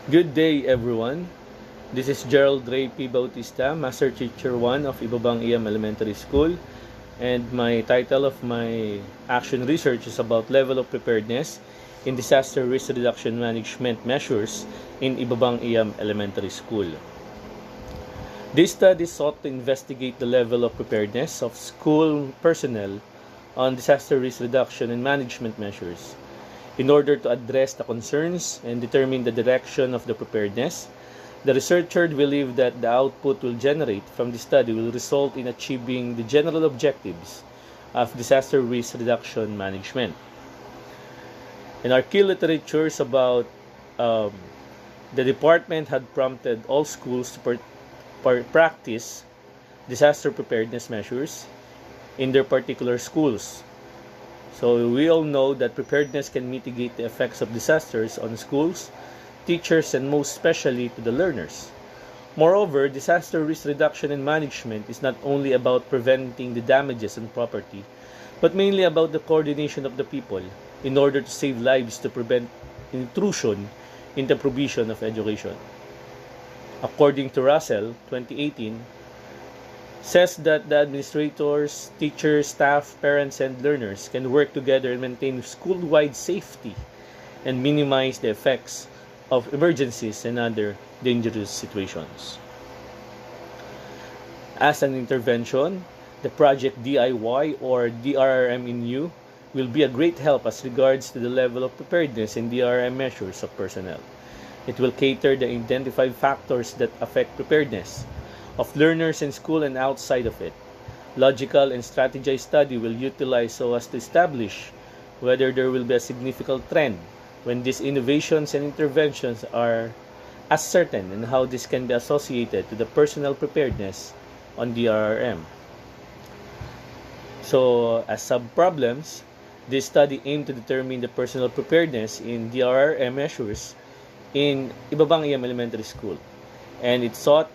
Good day, everyone. This is Gerald Rae P Bautista, Master Teacher 1 of IBABANG IYAM Elementary School. And my title of my action research is about level of preparedness in disaster risk reduction management measures in IBABANG IYAM Elementary School. This study sought to investigate the level of preparedness of school personnel on disaster risk reduction and management measures. In order to address the concerns and determine the direction of the preparedness, the researchers believe that the output will generate from the study will result in achieving the general objectives of disaster risk reduction management. In our key literatures about the department had prompted all schools to practice disaster preparedness measures in their particular schools. So we all know that preparedness can mitigate the effects of disasters on schools, teachers, and most especially to the learners. Moreover, disaster risk reduction and management is not only about preventing the damages on property, but mainly about the coordination of the people in order to save lives to prevent intrusion in the provision of education. According to Russell, 2018, says that the administrators, teachers, staff, parents, and learners can work together and maintain school-wide safety and minimize the effects of emergencies and other dangerous situations. As an intervention, the project DIY or DRRM in U will be a great help as regards to the level of preparedness and DRRM measures of personnel. It will cater the identified factors that affect preparedness of learners in school and outside of it. Logical and strategized study will utilize so as to establish whether there will be a significant trend when these innovations and interventions are ascertained and how this can be associated to the personal preparedness on DRRM. So, as sub-problems, this study aimed to determine the personal preparedness in DRRM measures in IBABANG IYAM Elementary School. And it sought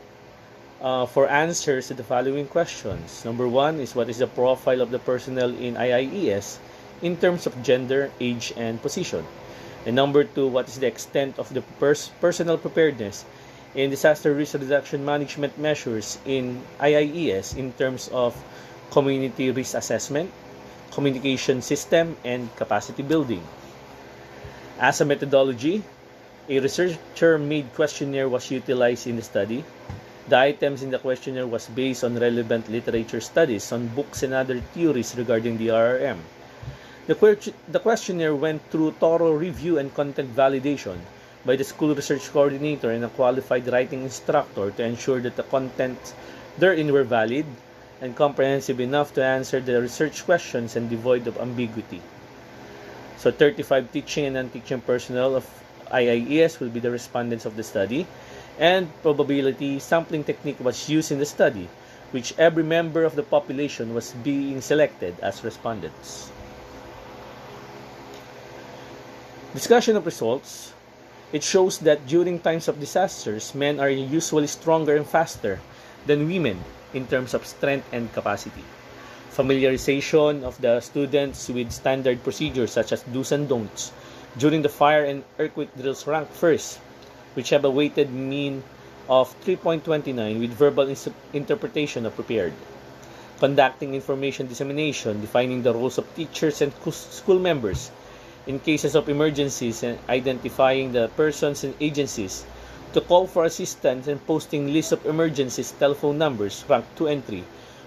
for answers to the following questions. Number one is, what is the profile of the personnel in IIES in terms of gender, age, and position? And number two, what is the extent of the personal preparedness in disaster risk reduction management measures in IIES in terms of community risk assessment, communication system, and capacity building? As a methodology, a researcher-made questionnaire was utilized in the study. The items in the questionnaire was based on relevant literature studies on books and other theories regarding the RRM. The questionnaire went through thorough review and content validation by the school research coordinator and a qualified writing instructor to ensure that the contents therein were valid and comprehensive enough to answer the research questions and devoid of ambiguity. So 35 teaching and non-teaching personnel of IIES will be the respondents of the study, and probability sampling technique was used in the study, which every member of the population was being selected as respondents. Discussion of results. It shows that during times of disasters, men are usually stronger and faster than women in terms of strength and capacity. Familiarization of the students with standard procedures such as do's and don'ts during the fire and earthquake drills ranked first, which have a weighted mean of 3.29 with verbal interpretation of prepared. Conducting information dissemination, defining the roles of teachers and school members in cases of emergencies, and identifying the persons and agencies to call for assistance, and posting lists of emergencies telephone numbers ranked 2 and 3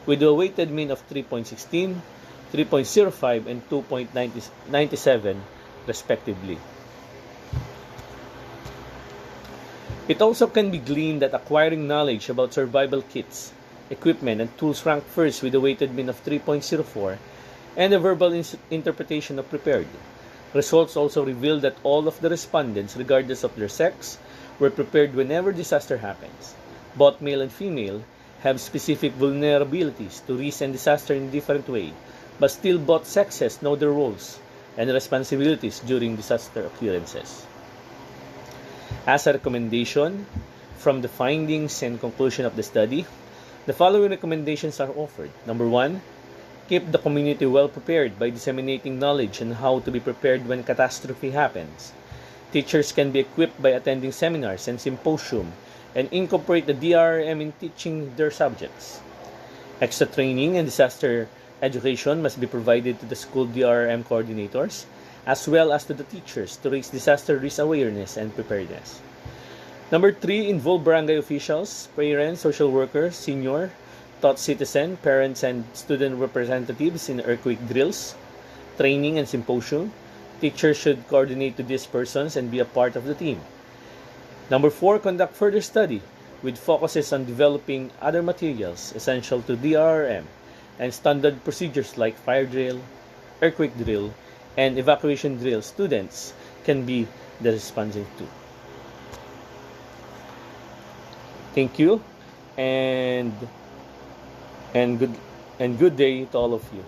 with a weighted mean of 3.16, 3.05, and 2.97 respectively. It also can be gleaned that acquiring knowledge about survival kits, equipment, and tools ranked first with a weighted mean of 3.04 and a verbal interpretation of prepared. Results also reveal that all of the respondents, regardless of their sex, were prepared whenever disaster happens. Both male and female have specific vulnerabilities to risk and disaster in a different way, but still both sexes know their roles and responsibilities during disaster occurrences. As a recommendation from the findings and conclusion of the study, the following recommendations are offered. Number one, keep the community well prepared by disseminating knowledge on how to be prepared when catastrophe happens. Teachers can be equipped by attending seminars and symposium and incorporate the DRM in teaching their subjects. Extra training and disaster education must be provided to the school DRM coordinators as well as to the teachers to raise disaster risk awareness and preparedness. Number 3, involve barangay officials, parents, social workers, senior, taught citizen, parents, and student representatives in earthquake drills, training, and symposium. Teachers should coordinate to these persons and be a part of the team. Number 4, conduct further study with focuses on developing other materials essential to DRM and standard procedures like fire drill, earthquake drill, and evacuation drill students can be the responding to. Thank you and good day to all of you.